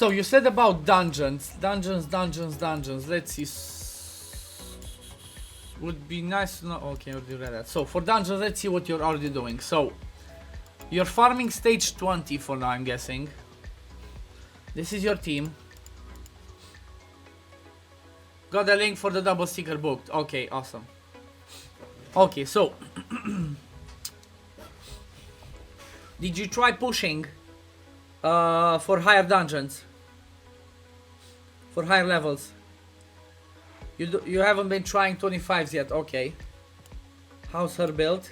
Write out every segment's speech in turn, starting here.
So you said about dungeons. Let's see. Would be nice to know. Okay, I already read that. So for dungeons, let's see what you're already doing. So you're farming stage 20 for now, I'm guessing. This is your team. Got a link for the double sticker booked. Okay, awesome. Okay, so did you try pushing for higher dungeons? For higher levels? You haven't been trying 25s yet, okay. How's her build?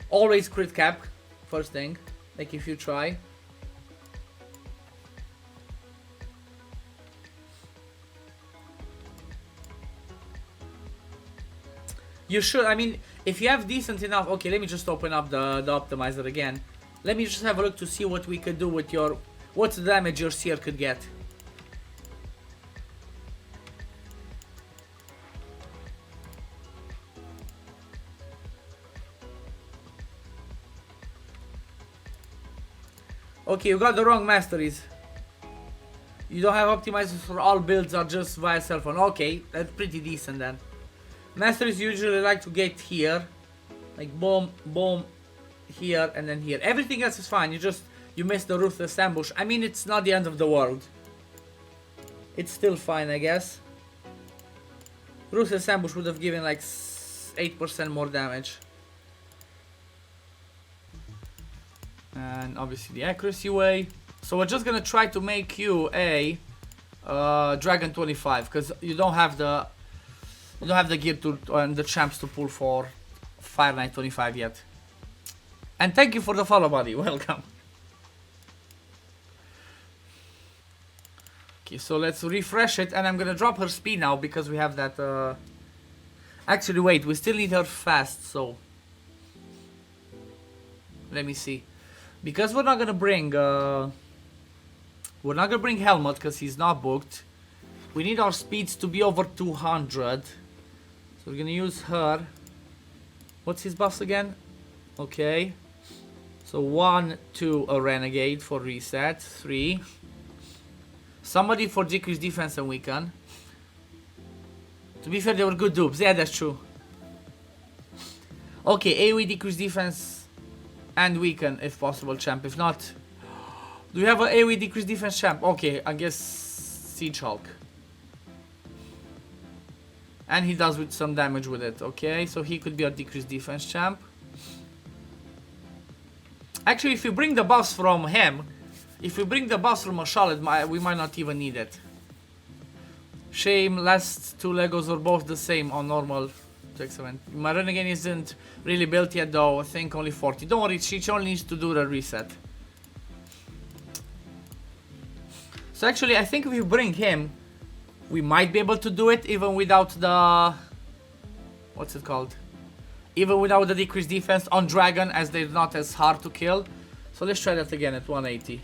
Always crit cap, first thing, like if you try. You should, I mean, if you have decent enough, okay, let me just open up the optimizer again. Let me just have a look to see what we could do with your, what's the damage your Seer could get. Okay, you got the wrong masteries. You don't have optimizers for all builds, are just via cell phone. Okay, that's pretty decent then. Masteries usually like to get here. Like boom, boom, here, and then here. Everything else is fine, you missed the ruthless ambush. I mean, it's not the end of the world. It's still fine, I guess. Ruthless ambush would have given like 8% more damage. And obviously the accuracy way. So we're just gonna try to make you a Dragon 25 because you don't have the gear to and the champs to pull for Fire Knight 25 yet. And thank you for the follow, buddy. Welcome. Okay, so let's refresh it, and I'm gonna drop her speed now because we have that. Actually, wait, we still need her fast. So let me see. Because we're not gonna bring Helmut because he's not booked. We need our speeds to be over 200. So we're gonna use her. What's his buffs again? Okay. So 1, 2, a renegade for reset. 3. Somebody for decreased defense and weaken. To be fair, they were good dupes. Yeah, that's true. Okay, AoE decreased defense and weaken if possible, champ. If not, do we have an AoE decreased defense champ? Okay, I guess Siege Hulk. And he does with some damage with it. Okay, so he could be a decreased defense champ. Actually, if you bring the buffs from him, if we bring the buffs from a Charlotte, we might not even need it. Shame, last two Legos are both the same on normal. Excellent. My Renegade isn't really built yet though, I think only 40. Don't worry, she only needs to do the reset. So actually, I think if we bring him, we might be able to do it even without the... What's it called? Even without the decreased defense on Dragon, as they're not as hard to kill. So let's try that again at 180.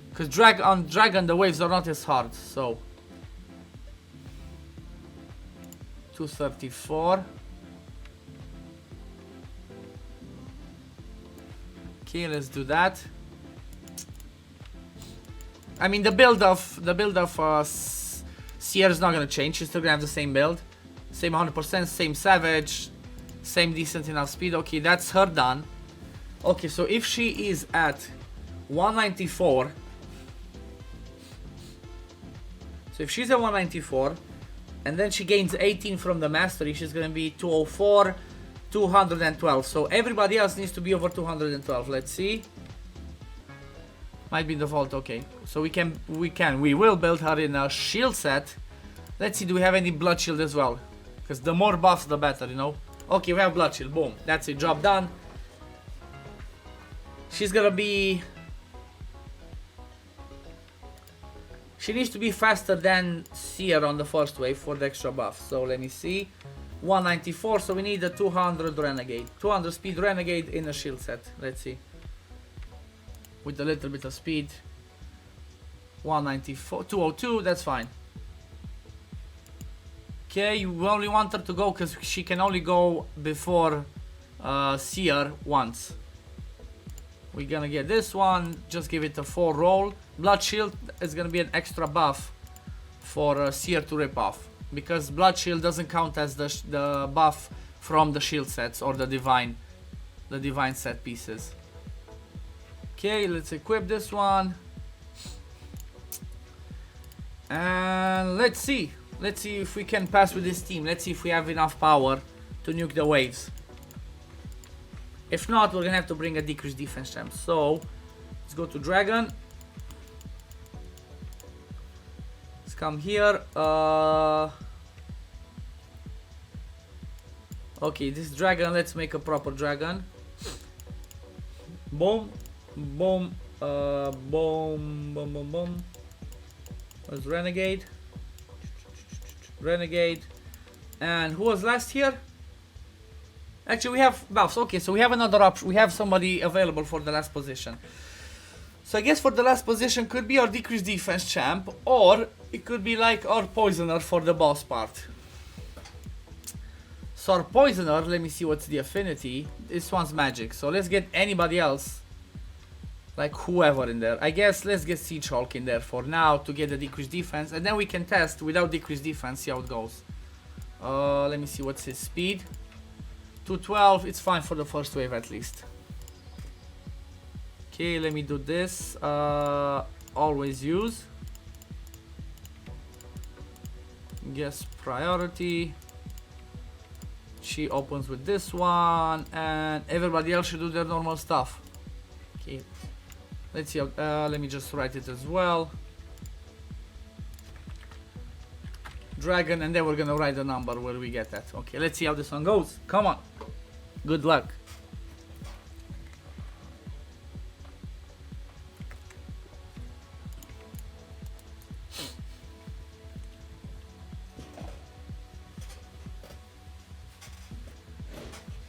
Because on Dragon the waves are not as hard, so... 234. Okay, let's do that. I mean, the build of Seer is not gonna change. She's still gonna have the same build, same 100%, same savage, same decent enough speed. Okay, that's her done. Okay, so if she is at 194, so if she's at 194. And then she gains 18 from the mastery, she's gonna be 204, 212. So everybody else needs to be over 212. Let's see. Might be default, okay. So we will build her in a shield set. Let's see, do we have any blood shield as well? Because the more buffs, the better, you know. Okay, we have blood shield, boom. That's it, job done. She's gonna be... She needs to be faster than Seer on the first wave for the extra buff. So let me see. 194, so we need a 200 renegade. 200 speed renegade in a shield set. Let's see. With a little bit of speed. 194, 202, that's fine. Okay, you only want her to go because she can only go before Seer once. We're gonna get this one, just give it a 4 roll. Blood Shield is gonna be an extra buff for Seer to rip off, because Blood Shield doesn't count as the buff from the shield sets or the divine set pieces. Okay, let's equip this one. And let's see if we can pass with this team. Let's see if we have enough power to nuke the waves. If not, we're gonna have to bring a decreased defense champ. So let's go to Dragon. Let's come here. Okay, this Dragon, let's make a proper Dragon. Boom, boom, boom, boom, boom, boom. Let's Renegade. Renegade. And who was last here? Actually, we have buffs. Okay, so we have another option. We have somebody available for the last position. So I guess for the last position could be our decreased defense champ, or it could be like our poisoner for the boss part. So our poisoner, let me see what's the affinity. This one's magic. So let's get anybody else, like whoever in there. I guess let's get Siege Hulk in there for now to get the decreased defense, and then we can test without decreased defense, see how it goes. Let me see what's his speed. 212, it's fine for the first wave at least. Okay, let me do this. Always use. Guess priority. She opens with this one, and everybody else should do their normal stuff. Okay, let's see. Let me just write it as well. Dragon, and then we're gonna write the number where we get that. Okay, let's see how this one goes. Come on. Good luck.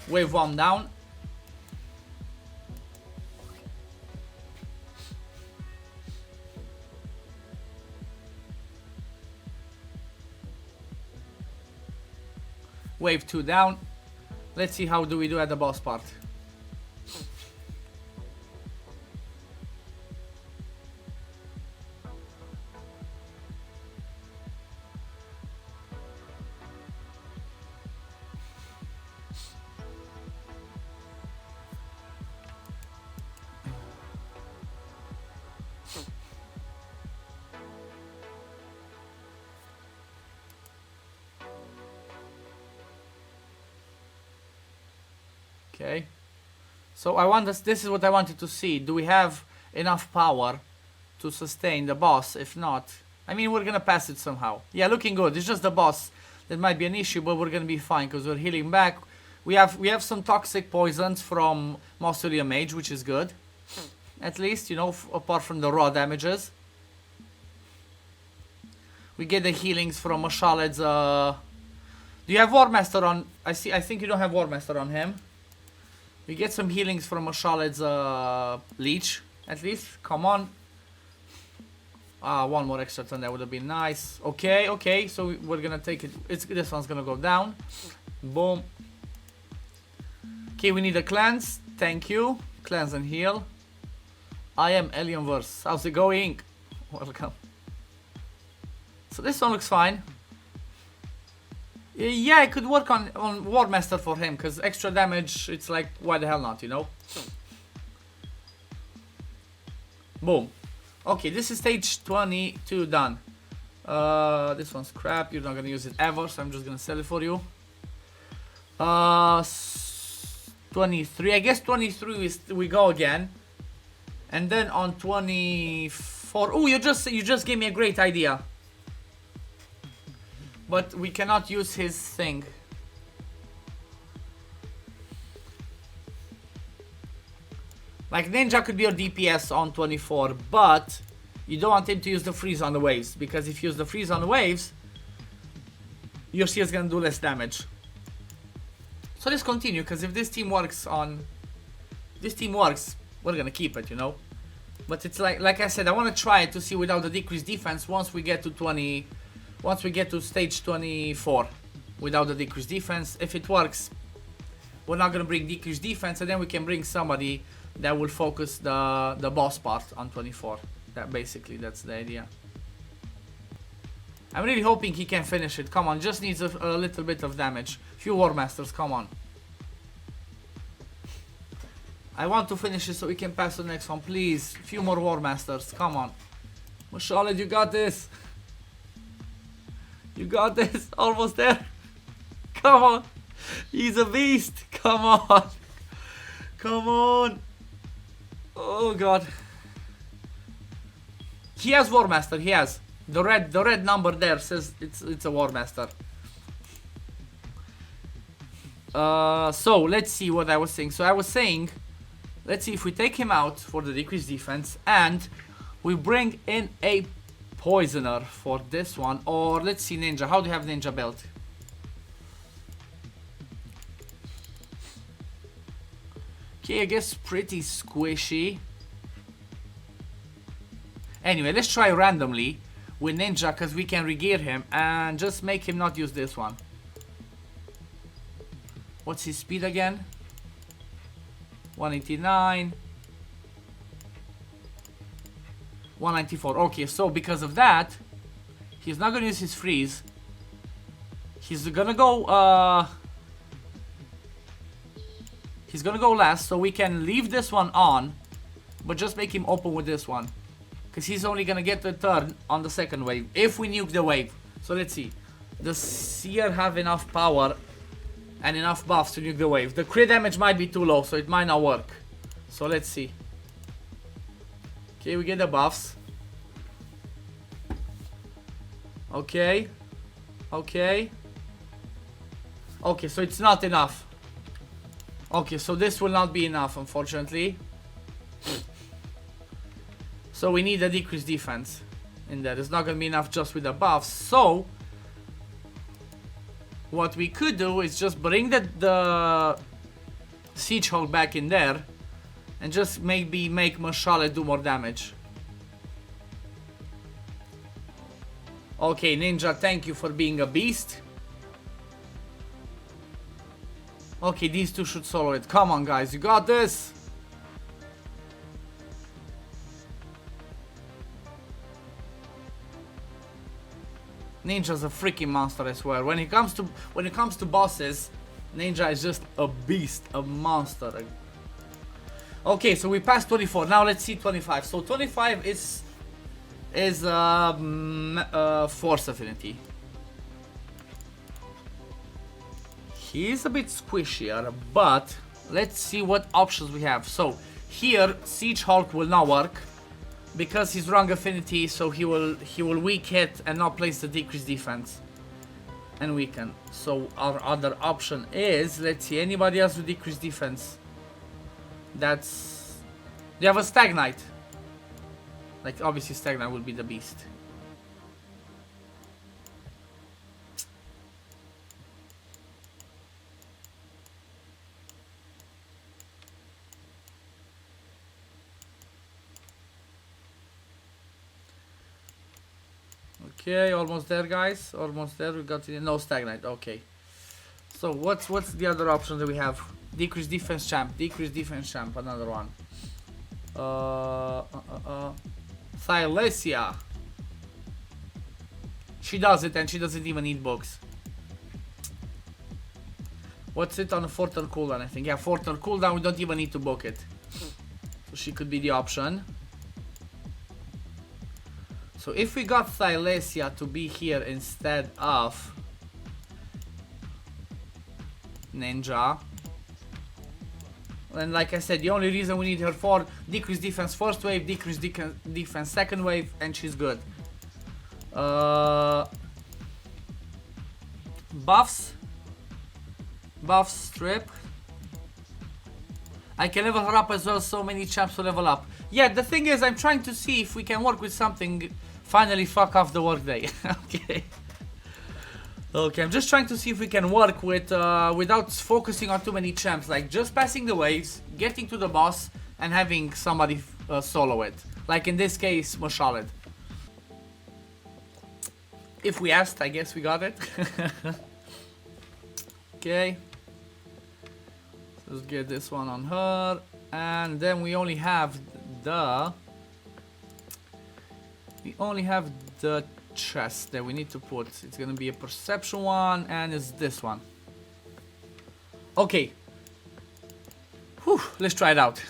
Wave 1 down. Wave 2 down. Let's see how do we do at the boss part. Okay, so I want this is what I wanted to see. Do we have enough power to sustain the boss? If not, I mean, we're gonna pass it somehow. Yeah, looking good. It's just the boss that might be an issue, but we're gonna be fine because we're healing back. We have some toxic poisons from Mausoleum Mage, which is good. At least, you know, apart from the raw damages. We get the healings from Mashaled's. Do you have War Master on? I think you don't have War Master on him. We get some healings from Mashaled's leech, at least. Come on. One more extra turn, that would have been nice. Okay, so we're gonna take it. This one's gonna go down. Boom. Okay, we need a cleanse. Thank you. Cleanse and heal. I am Alienverse. How's it going? Welcome. So this one looks fine. Yeah, I could work on War Master for him, because extra damage, it's like, why the hell not, you know? Boom. Okay, this is stage 22 done. This one's crap, you're not gonna use it ever, so I'm just gonna sell it for you. 23, I guess 23 is, we go again. And then on 24, oh, you just gave me a great idea. But we cannot use his thing. Like Ninja could be your DPS on 24, but you don't want him to use the freeze on the waves, because if you use the freeze on the waves, your Seer is gonna do less damage. So let's continue, because if this team works, we're gonna keep it, you know. But it's like I said, I want to try it to see without the decreased defense once we get to 20. Once we get to stage 24 without the decreased defense. If it works, we're not gonna bring decreased defense, and then we can bring somebody that will focus the boss part on 24. That's the idea. I'm really hoping he can finish it. Come on, just needs a little bit of damage. Few War Masters, come on. I want to finish it so we can pass to the next one, please. Few more War Masters, come on. Mashallah, you got this. You got this, almost there. Come on. He's a beast, come on. Come on. Oh god. He has War Master, he has. The red number there says it's a War Master. So let's see what I was saying. So I was saying, let's see if we take him out for the decreased defense and we bring in a poisoner for this one, or let's see ninja. How do you have ninja belt? Okay, I guess pretty squishy. Anyway, let's try randomly with ninja because we can regear him and just make him not use this one. What's his speed again? 189. 194. Okay, so because of that, he's not gonna use his freeze. He's gonna go he's gonna go last, so we can leave this one on, but just make him open with this one. Because he's only gonna get the turn on the second wave, if we nuke the wave. So let's see. Does Seer have enough power and enough buffs to nuke the wave? The crit damage might be too low, so it might not work. So let's see. Okay, we get the buffs. Okay. Okay. Okay, so it's not enough. Okay, so this will not be enough, unfortunately. So we need a decreased defense in there. It's not gonna be enough just with the buffs. So what we could do is just bring the Siege Hulk back in there and just maybe make Mashale do more damage. Okay, Ninja, thank you for being a beast. Okay, these two should solo it. Come on, guys, you got this. Ninja's a freaking monster, I swear. When it comes to bosses, Ninja is just a beast, a monster. Okay, so we passed 24. Now let's see 25. So 25 is Force Affinity. He's a bit squishier, but let's see what options we have. So here, Siege Hulk will not work because he's wrong affinity, so he will weak hit and not place the decreased defense and weaken. So our other option is, let's see, anybody else with decreased defense? That's, you have a Stag Knight. Like obviously Stag Knight will be the beast. Okay, almost there, guys. Almost there. We got no Stag Knight. Okay. So what's the other option that we have? Decreased defense champ. Decreased defense champ. Another one. Thylesia. She does it, and she doesn't even need books. What's it on a 4-turn cooldown? I think. Yeah, 4-turn cooldown. We don't even need to book it. So she could be the option. So if we got Thylesia to be here instead of Ninja, and like I said, the only reason we need her for decreased defense first wave, decreased defense second wave, and she's good. Buffs strip. I can level her up as well, so many champs to level up. Yeah, the thing is, I'm trying to see if we can work with something. Finally, fuck off the workday. Okay. Okay, I'm just trying to see if we can work with without focusing on too many champs. Like just passing the waves, getting to the boss, and having somebody solo it. Like in this case, Moshaled. If we asked, I guess we got it. Okay. Let's get this one on her. And then we only have the chest that we need to put. It's gonna be a perception one, and it's this one. Okay. Whew, let's try it out.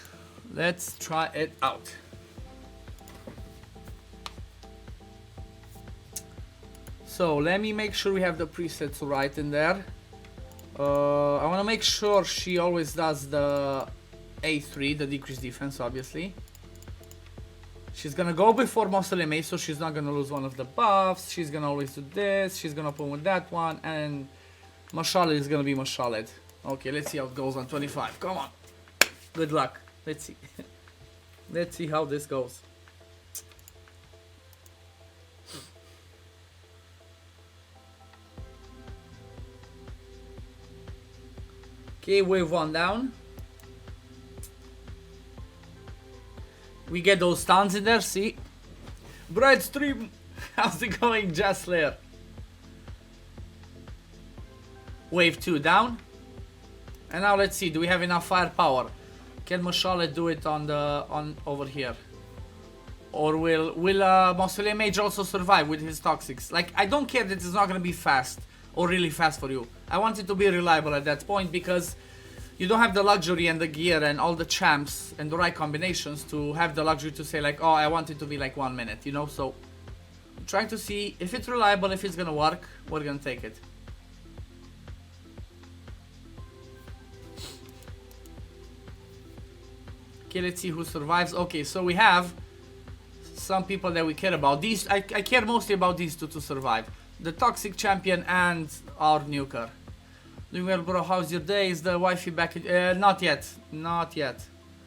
Let's try it out. So let me make sure we have the presets right in there. I want to make sure she always does the A3, the decreased defense, obviously. She's gonna go before muscle MA, so she's not gonna lose one of the buffs. She's gonna always do this. She's gonna open with that one, and Mashallah is gonna be Mashallah. Okay, let's see how it goes on 25. Come on. Good luck. Let's see. Let's see how this goes. Okay, wave 1 down. We get those stuns in there, see? Bright stream! How's it going, Jazz Slayer? Wave 2 down. And now let's see, do we have enough firepower? Can Mashallah do it on over here? Or will Mausoleum Mage also survive with his toxics? Like, I don't care that it's not gonna be fast or really fast for you. I want it to be reliable at that point because you don't have the luxury and the gear and all the champs and the right combinations to have the luxury to say like, oh, I want it to be like 1 minute, you know? So I'm trying to see if it's reliable, if it's gonna work, we're gonna take it. Okay, let's see who survives. Okay, so we have some people that we care about. These I care mostly about these two to survive. The toxic champion and our nuker. Doing well, bro. How's your day? Is the wifey back? Not yet. Not yet.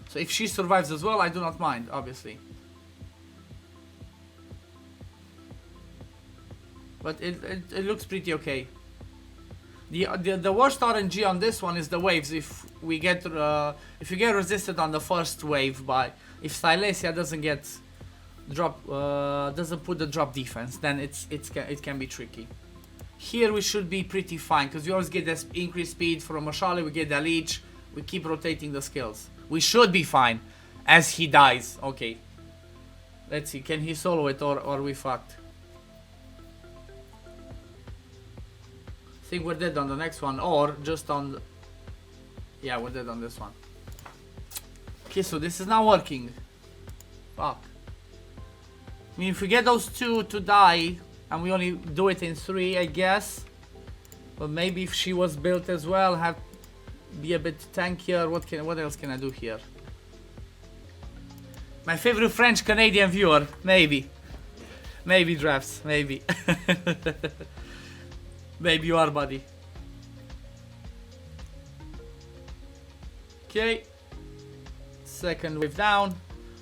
So if she survives as well, I do not mind, obviously. But it looks pretty okay. The worst RNG on this one is the waves. If you get resisted on the first wave by if Silesia doesn't get drop doesn't put the drop defense, then it can be tricky. Here we should be pretty fine because we always get this increased speed from Mashali, we get the leech, we keep rotating the skills. We should be fine as he dies. Okay. Let's see, can he solo it or are we fucked? I think we're dead on the next one or just on the... Yeah, we're dead on this one. Okay, so this is not working. Fuck. I mean, if we get those two to die, and we only do it in 3, I guess. But maybe if she was built as well, be a bit tankier. What else can I do here? My favorite French-Canadian viewer, maybe. Maybe drafts, maybe. Maybe you are, buddy. Okay. Second wave down.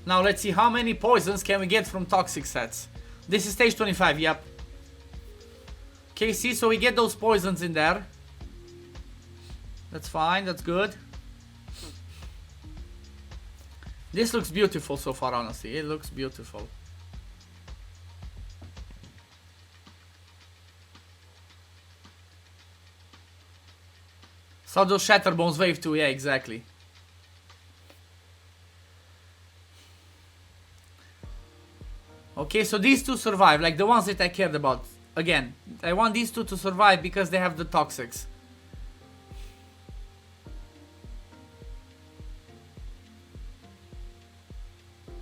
Now let's see how many poisons can we get from toxic sets. This is stage 25, yep. Okay, see, so we get those poisons in there. That's fine, that's good. This looks beautiful so far, honestly. It looks beautiful. So those Shatterbones wave 2, yeah, exactly. Okay, so these two survive, like the ones that I cared about. Again, I want these two to survive because they have the toxics.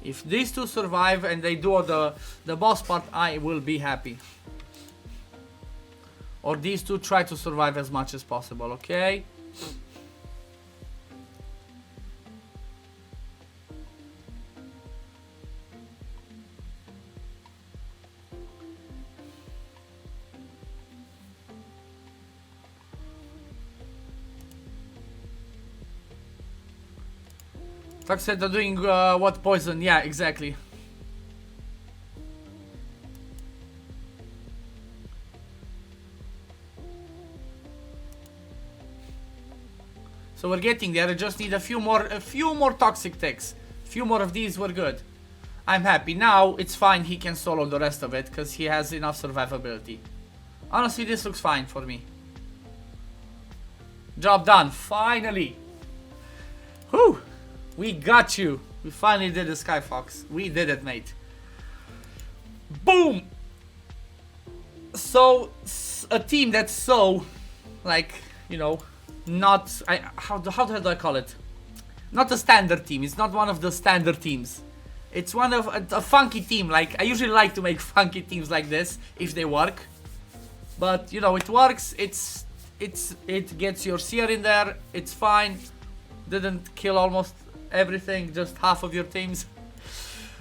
If these two survive and they do the boss part, I will be happy. Or these two try to survive as much as possible, okay? Toxic they're doing what poison? Yeah, exactly. So we're getting there. I just need a few more toxic ticks. A few more of these, we're good. I'm happy. Now it's fine. He can solo the rest of it because he has enough survivability. Honestly, this looks fine for me. Job done. Finally. Whew. We got you. We finally did the Skyfox. We did it, mate. Boom. So a team that's so, like, you know, not how do I call it? Not a standard team. It's not one of the standard teams. It's one of a funky team. Like, I usually like to make funky teams like this if they work. But you know, it works. It gets your Seer in there. It's fine. Didn't kill almost everything. Just half of your teams.